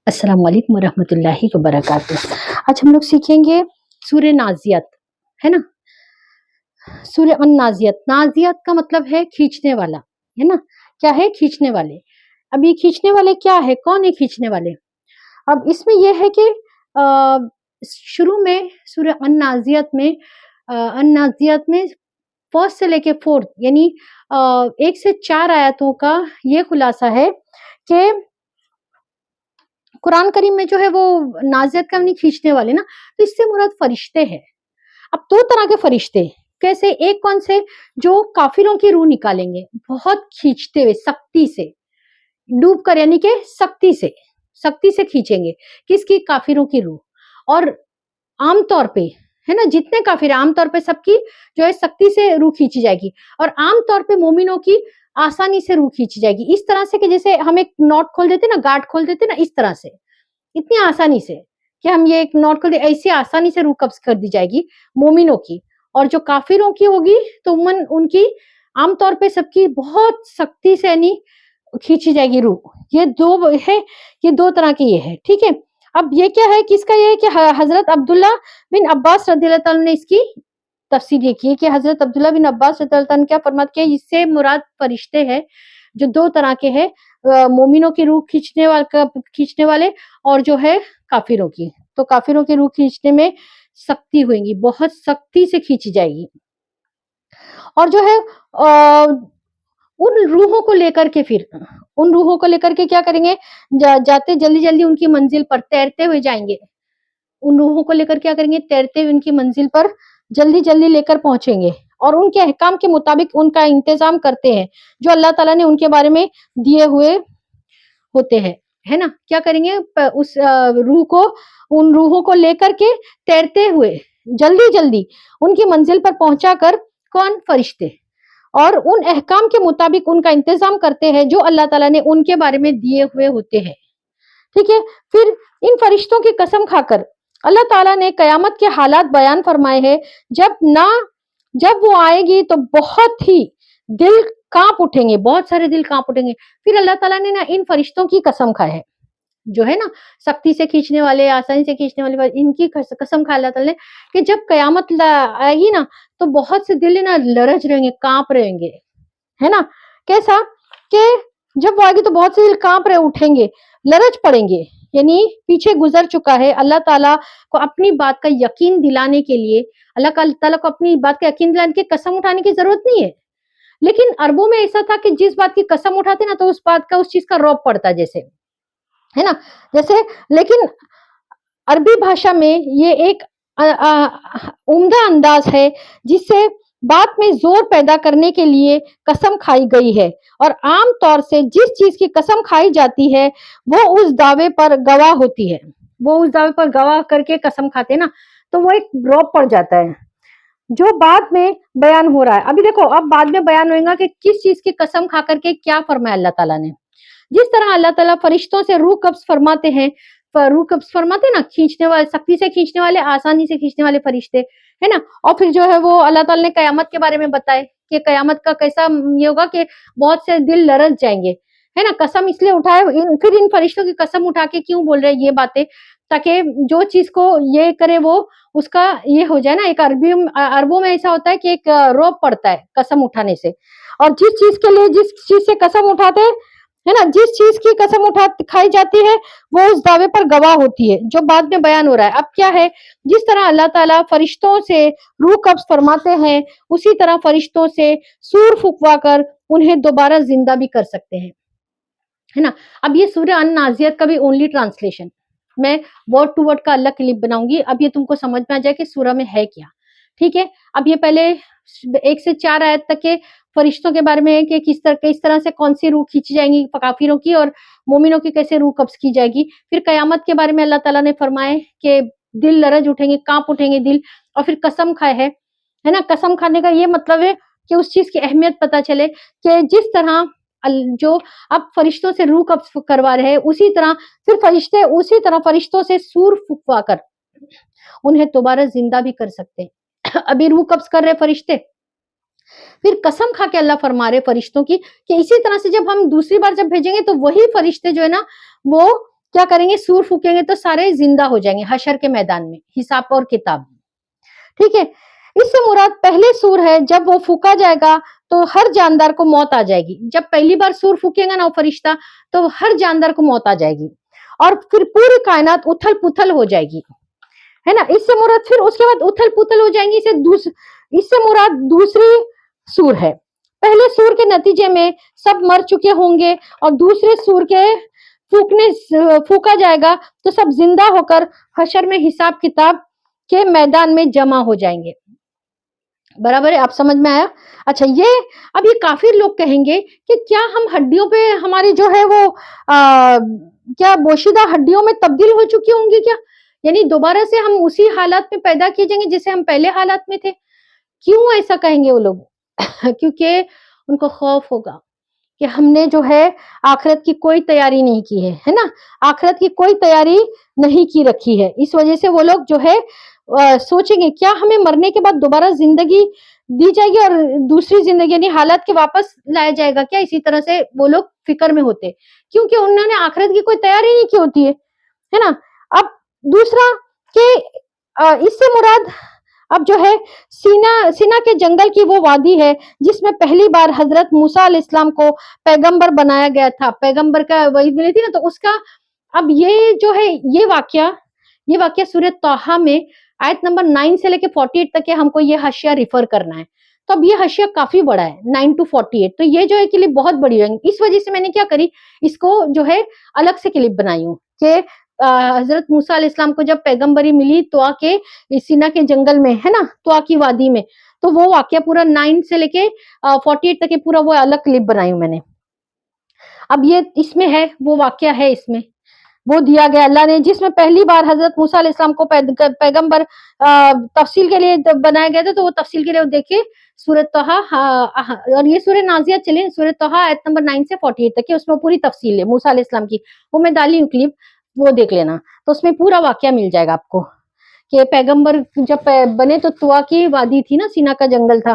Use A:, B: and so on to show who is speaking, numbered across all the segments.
A: अस्सलाम वालेकुम रहमतुल्लाहि व बरकातुहू। आज हम लोग सीखेंगे सूर्य नाजियत, है ना। सूर्य नाजियत, नाजियत का मतलब है खींचने वाला, है ना। क्या है? खींचने वाले। अब ये खींचने वाले क्या है? कौन है खींचने वाले? अब इसमें यह है कि शुरू में सूर्य अन्नाजियत में फर्स्ट से लेके फोर्थ यानी 1 से 4 आयतों का ये खुलासा है कि कुरान करीम में जो है वो नाजियत का नहीं खींचने वाले ना, तो इससे मुराद फरिश्ते हैं। अब 2 तरह के फरिश्ते, कैसे? एक कौन से? जो काफिरों की रूह निकालेंगे, बहुत खींचते हुए सख्ती से, डूब कर यानी कि सख्ती से खींचेंगे। किसकी? काफिरों की रूह। और आम तौर पे, है ना, जितने काफिर हैं आम तौर पे सबकी जो है सख्ती से रूह खींची जाएगी, और आम तौर पे मोमिनों की आसानी से रूह खींची जाएगी। इस तरह से कि जैसे हम एक नॉट खोल देते ना, गांठ खोल देते ना, इस तरह से, इतनी आसानी से कि हम ये एक नॉट खोल दे, ऐसी आसानी से रूह कब्ज कर दी जाएगी मोमिनों की। और जो काफिरों की होगी तो उनकी आम तौर पे सबकी बहुत सख्ती से यानी खींची जाएगी रूह। ये 2 है, ये 2 तरह की ये है, ठीक है। अब ये क्या है? किसका? ये है कि हजरत अब्दुल्ला बिन अब्बास रज़ियल्लाहु ताला ने इसकी तफसीर ये की है कि हजरत अब्दुल्ला बिन अब्बास रज़ियल्लाहु ताला क्या फरमाते हैं, इससे मुराद फरिश्ते हैं जो 2 तरह के हैं, मोमिनों की रूह खींचने वाले, और जो है काफिरों की। तो काफिरों की रूह खींचने में सख्ती होगी, बहुत सख्ती से खींची जाएगी। और जो है उन रूहों को लेकर के क्या करेंगे? जाते जल्दी-जल्दी उनकी मंजिल पर तैरते हुए जाएँगे। उन रूहों को लेकर क्या करेंगे? तैरते हुए उनकी मंजिल पर जल्दी-जल्दी लेकर पहुँचेंगे, और उनके अहकाम के मुताबिक उनका इंतज़ाम करते हैं, जो अल्लाह ताला ने उनके बारे में दिए हुए होते हैं, है ना? क्या करेंगे? उन रूहों को लेकर के तैरते हुए जल्दी-जल्दी उनकी मंजिल पर पहुँचाकर, कौन? फरिश्ते। और उन अहकाम के मुताबिक उनका इंतज़ाम करते हैं, जो अल्लाह ताला ने उनके बारे में दिए हुए होते हैं, ठीक है। फिर इन फरिश्तों की कसम खाकर अल्लाह ताला ने कयामत के हालात बयान फरमाए हैं। जब वो आएगी तो बहुत ही दिल कांप उठेंगे, बहुत सारे दिल कांप उठेंगे। फिर अल्लाह ताला ने ना इन फरिश्तों की कसम खाए है, जो है ना सख्ती से खींचने वाले, आसानी से खींचने वाले, इनकी कसम खा अल्लाह ताला ने कि जब कयामत आएगी ना, तो बहुत से दिल ना लरज रहेंगे, कांप रहेंगे, है ना। कैसा? कि जब वो आएगी तो बहुत से दिल कांप रहे उठेंगे, लरज पड़ेंगे, यानी पीछे गुजर चुका है। अल्लाह ताला को अपनी बात का यकीन दिलाने के लिए, अल्लाह ताला को अपनी बात का यकीन दिलाने की कसम उठाने की जरूरत नहीं है। लेकिन अरबों में ऐसा था कि जिस बात की कसम उठाते ना, तो उस बात का, उस चीज का रौब पड़ता, जैसे, है ना, जैसे। लेकिन अरबी भाषा में ये एक उम्दा अंदाज है, जिससे बात में जोर पैदा करने के लिए कसम खाई गई है। और आम तौर से जिस चीज की कसम खाई जाती है, वो उस दावे पर गवाह होती है। वो उस दावे पर गवाह करके कसम खाते हैं ना, तो वो एक रौब पड़ जाता है, जो बाद में बयान हो रहा है। अभी देखो, अब बाद में बयान होगा कि किस चीज की कसम खा करके क्या फरमाया अल्लाह ताला ने। जिस तरह अल्लाह ताला फरिश्तों से रूह कब्ज फरमाते हैं, रूह कब्ज फरमाते ना, खींचने वाले, सख्ती से खींचने वाले, आसानी से खींचने वाले फरिश्ते, है ना। और फिर जो है वो अल्लाह ताला ने कयामत के बारे में बताए कि कयामत का कैसा ये होगा कि बहुत से दिल लरज जाएंगे, है ना। कसम इसलिए उठाए, फिर इन फरिश्तों की कसम उठा के क्यों बोल रहे हैं ये बातें, ताकि जो चीज को ये करे वो उसका ये हो जाए ना। एक अरबों में ऐसा होता है कि एक रौब पड़ता है कसम उठाने से, और जिस चीज के लिए, जिस चीज से कसम उठाते हैं, है ना, जिस चीज की कसम खाई जाती है, वो उस दावे पर गवाह होती है, जो बाद में बयान हो रहा है। अब क्या है? जिस तरह अल्लाह ताला फरिश्तों से रूह कब्ज फरमाते हैं, उसी तरह फरिश्तों से सूर फुकवा कर उन्हें दोबारा जिंदा भी कर सकते हैं, है ना। अब ये सूरह अन-नाज़ियत का भी ओनली ट्रांसलेशन, मैं वर्ड टू वर्ड का अलग क्लिप बनाऊंगी। अब ये तुमको समझ में आ जाए कि सूरह में है क्या, ठीक है। अब ये पहले 1 से 4 आयत तक के फरिश्तों के बारे में है कि किस तरह से कौन सी रूह खींची जाएंगी काफिरों की, और मोमिनों की कैसे रूह कब्ज की जाएगी। फिर कयामत के बारे में अल्लाह ताला ने फरमाए कि दिल लरज उठेंगे, कांप उठेंगे दिल। और फिर कसम खाए है ना। कसम खाने का ये मतलब है कि उस चीज की अहमियत पता चले कि जिस तरह जो अब फरिश्तों से रूह कब्ज करवा रहे हैं, उसी तरह फिर फरिश्तों से सूर फुकवा कर उन्हें दोबारा जिंदा भी कर सकते हैं। अभी रूह कब्ज कर रहे फरिश्ते, फिर कसम खा के अल्लाह फरमा रहे फरिश्तों की कि इसी तरह से जब हम दूसरी बार जब भेजेंगे, तो वही फरिश्ते जो है ना, वो क्या करेंगे, सूर फूकेंगे तो सारे जिंदा हो जाएंगे हशर के मैदान में, हिसाब और किताब। ठीक है, इससे मुराद पहले सूर है, जब वो फूका जाएगा तो हर जानदार को मौत आ जाएगी। जब पहली बार सूर फूकेगा ना वो फरिश्ता, तो हर जानदार को मौत आ जाएगी और फिर पूरी कायनात उथल पुथल हो जाएगी, है ना। इससे मुराद फिर उसके बाद उथल पुथल हो जाएंगी, इससे मुराद दूसरी सूर है। पहले सूर के नतीजे में सब मर चुके होंगे और दूसरे सूर के फूका जाएगा तो सब जिंदा होकर हशर में हिसाब किताब के मैदान में जमा हो जाएंगे। बराबर है, आप समझ में आया। अच्छा, अब ये काफिर लोग कहेंगे कि क्या हम हड्डियों पे हमारी जो है वो क्या बोशीदा हड्डियों में तब्दील हो चुकी होंगी क्या, यानी दोबारा से हम उसी हालात में पैदा किए जाएंगे जैसे हम पहले हालात में थे। क्यों ऐसा कहेंगे वो लोग? क्योंकि उनको खौफ होगा कि हमने जो है आखिरत की कोई तैयारी नहीं की है ना, आखिरत की कोई तैयारी नहीं की रखी है। इस वजह से वो लोग जो है सोचेंगे क्या हमें मरने के बाद दोबारा जिंदगी दी जाएगी और दूसरी जिंदगी यानी हालत के वापस लाया जाएगा क्या, इसी तरह से वो लोग फिक्र में होते, क्योंकि उन्होंने आखिरत की कोई तैयारी नहीं की होती है ना। अब दूसरा कि इससे मुराद अब जो है सीना के जंगल की वो वादी है जिसमें पहली बार हजरत मूसा अलैहिस्सलाम को पैगंबर बनाया गया था, पैगंबर का वही मिली थी ना, तो उसका अब ये जो है ये वाक्य सूरह तौहा में आयत नंबर 9 से लेके 48 तक के हमको ये हाशिया रिफर करना है। तो अब ये हाशिया काफी बड़ा है 9 to 48, तो ये जो है क्लिप बहुत बड़ी है। इस वजह से मैंने क्या करी, इसको जो है अलग से क्लिप बनाई हूँ कि हजरत मूसा अलैहिस्सलाम को जब पैगंबरी मिली तुआ के सीना के जंगल में, है ना, तुआ की वादी में, तो वो वाक्य पूरा 9 से लेके 48 तक के पूरा वो अलग क्लिप बनाई हूँ मैंने। अब ये इसमें है वो वाक्य है, इसमें वो दिया गया अल्लाह ने जिसमें पहली बार हजरत मूसा अलैहिस्सलाम को पैगंबर तफसील के लिए बनाया गया था। तो वो तफसील के लिए देखिए सूरह तौहा, और ये सूरह नाज़ियात चले, सूरह तौहा आयत नंबर 9 से 48 तक के, उसमें पूरी तफसील है मूसा अलैहिस्सलाम की, वो मैं डाली हूँ क्लिप, वो देख लेना, तो उसमें पूरा वाक्य मिल जाएगा आपको कि पैगंबर जब बने तो तुआ की वादी थी ना, सीना का जंगल था,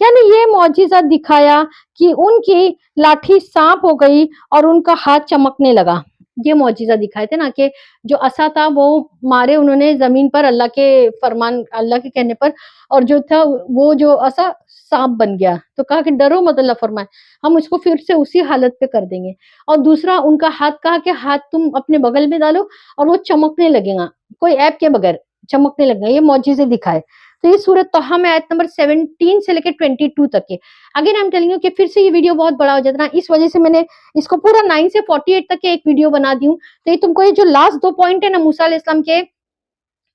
A: यानी ये मौजिजा दिखाया कि उनकी लाठी सांप हो गई और उनका हाथ चमकने लगा। ये मौजिजा दिखाए थे ना कि जो असा था वो मारे उन्होंने जमीन पर अल्लाह के फरमान, अल्लाह के कहने पर, और जो था वो जो असा सांप बन गया। तो कहा कि डरो मत, अल्लाह फरमाए हम उसको फिर से उसी हालत पे कर देंगे। और दूसरा उनका हाथ, कहा कि हाथ तुम अपने बगल में डालो और वो चमकने लगेगा, कोई ऐप के बगैर चमकने लगेगा। ये मौजिजे दिखाए। तो ये सूरह तौहा में आयत नंबर 17 से लेकर 22 तक के। Again I am telling you कि फिर से ये वीडियो बहुत बड़ा हो जाता है, इस वजह से मैंने इसको पूरा 9 से 48 तक के एक वीडियो बना दी हूँ। तो ये तुमको ये जो लास्ट 2 पॉइंट है ना मूसा अलैहिस्सलाम के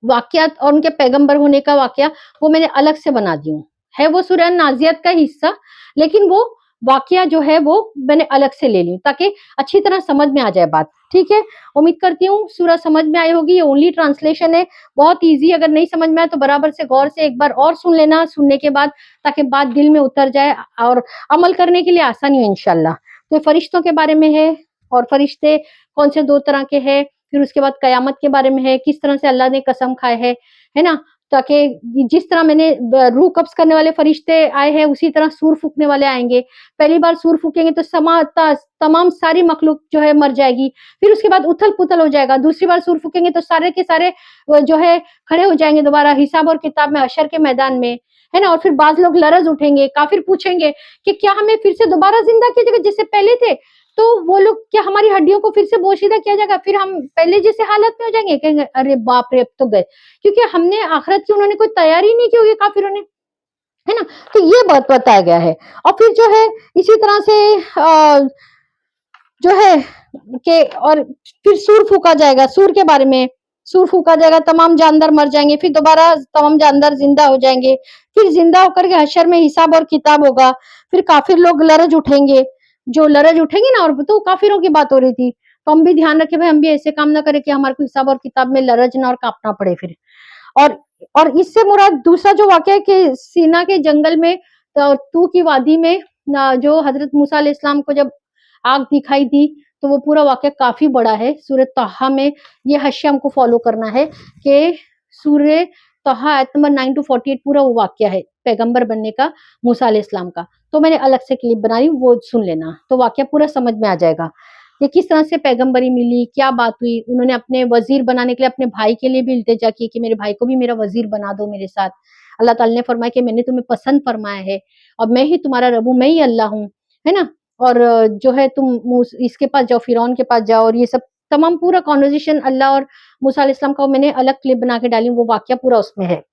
A: वाकयात और उनके पैगंबर होने का वाकया, वो मैंने अलग से बना दी हूँ। है वो सूरह नाज़ियात का हिस्सा, लेकिन वो वाकया जो है वो मैंने अलग से ले ली ताकि अच्छी तरह समझ में आ जाए बात। ठीक है, उम्मीद करती हूँ सूरह समझ में आई होगी। ये ओनली ट्रांसलेशन है, बहुत इजी, अगर नहीं समझ में आए तो बराबर से गौर से एक बार और सुन लेना, सुनने के बाद ताकि बात दिल में उतर जाए और अमल करने के लिए आसानी हो इंशाल्लाह। तो फरिश्तों के बारे में है, और फरिश्ते कौन से 2 तरह के हैं, फिर उसके बाद कयामत के बारे में है, किस तरह से अल्लाह ने कसम खाए है ना, ताकि जिस तरह मैंने रूह कब्ज करने वाले फरिश्ते आए हैं उसी तरह सूर फूकने वाले आएंगे। पहली बार सूर फूकेंगे तो तमाम सारी मखलूक जो है मर जाएगी, फिर उसके बाद उथल पुथल हो जाएगा। दूसरी बार सूर फूकेंगे तो सारे के सारे जो है खड़े हो जाएंगे दोबारा हिसाब और किताब में, हशर के मैदान में, है ना। और फिर बाज लोग लरज उठेंगे, काफिर पूछेंगे कि क्या हमें फिर से दोबारा जिंदा किया जाएगा जैसे पहले थे, तो वो लोग क्या हमारी हड्डियों को फिर से बोशीदा किया जाएगा, फिर हम पहले जैसे हालत में हो जाएंगे। कहेंगे अरे बाप रे अब तो गए, क्योंकि हमने आखिरत की उन्होंने कोई तैयारी नहीं की होगी काफिरों ने, है ना। तो ये बात बताया गया है। और फिर जो है इसी तरह से जो है कि और फिर सूर फूका जाएगा, सूर के बारे में, सूर फूका जाएगा, तमाम जानदार मर जाएंगे, फिर दोबारा तमाम जानदार जिंदा हो जाएंगे, फिर जिंदा होकर के हशर में हिसाब और किताब होगा, फिर काफिर लोग लरज उठेंगे, जो लरज उठेंगे ना, और तो काफिरों की बात हो रही थी, तो हम भी ध्यान रखें भाई, हम भी ऐसे काम ना करें कि हमारे को हिसाब और किताब में लरज ना और कांपना पड़े फिर। और इससे मुराद दूसरा जो वाकया है कि सीना के जंगल में तू की वादी में जो हजरत मूसा अलैहिस्सलाम को जब आग दिखाई दी, तो वो पूरा वाकया काफी बड़ा है। सूरह तौहा में ये हाशिया हमको फॉलो करना है कि सूरह तौहा आयत नंबर 9 to 48 पूरा वो वाकया है पैगंबर बनने का मूसा अलैहिस्सलाम का। तो मैंने अलग से क्लिप बनाई, वो सुन लेना तो वाकया पूरा समझ में आ जाएगा। ये किस तरह से पैगंबरी मिली, क्या बात हुई। उन्होंने अपने वजीर बनाने के लिए अपने भाई के लिए भी इल्तिजा की कि मेरे भाई को भी मेरा वजीर बना दो मेरे साथ। अल्लाह ताला ने फरमाया कि मैंने तुम्हें पसंद फरमाया है और मैं ही तुम्हारा रब हूँ, मैं ही अल्लाह हूँ, है ना। और जो है तुम इसके पास जाओ, फिरौन के पास जाओ, और ये सब तमाम पूरा कॉन्वर्जेशन अल्लाह और मूसा अलैहिस्सलाम का मैंने अलग क्लिप बना के डाली, वो वाकया पूरा उसमें है।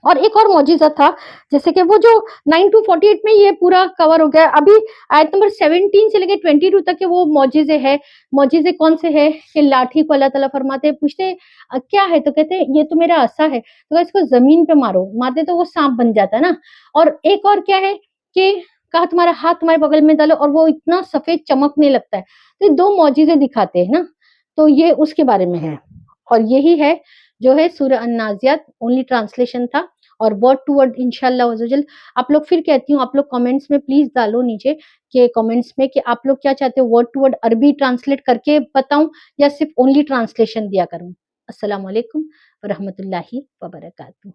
A: और एक और मौजिज़ा था, जैसे कि वो जो 9 टू 48 में ये पूरा कवर हो गया। अभी आयत नंबर 17 से लेके 22 तक के वो मौजिज़े हैं। मौजिज़े कौन से हैं कि लाठी को अल्लाह ताला फरमाते हैं, पूछते हैं क्या है? तो कहते हैं ये तो मेरा असा है। तो कहा इसको ज़मीन पे मारो, मारते तो वो साँप बन जाता है ना। और एक और क्या है कि कहा तुम्हारा हाथ तुम्हारे बगल में डालो और वो इतना सफ़ेद चमकने लगता है। तो ये 2 मौजिज़े दिखाते हैं ना, तो ये उसके बारे में है। और यही है जो है सूरह अन-नाज़ियात, ओनली ट्रांसलेशन था। और वर्ड टू वर्ड इंशाअल्लाह अज़्ज़वजल आप लोग, फिर कहती हूँ, आप लोग कमेंट्स में प्लीज़ डालो नीचे के कमेंट्स में कि आप लोग क्या चाहते हो, वर्ड टू वर्ड अरबी ट्रांसलेट करके बताऊँ या सिर्फ़ ओनली ट्रांसलेशन दिया करूँ? अस्सलामु अलैकुम व रहमतुल्लाहि व बरकातहू।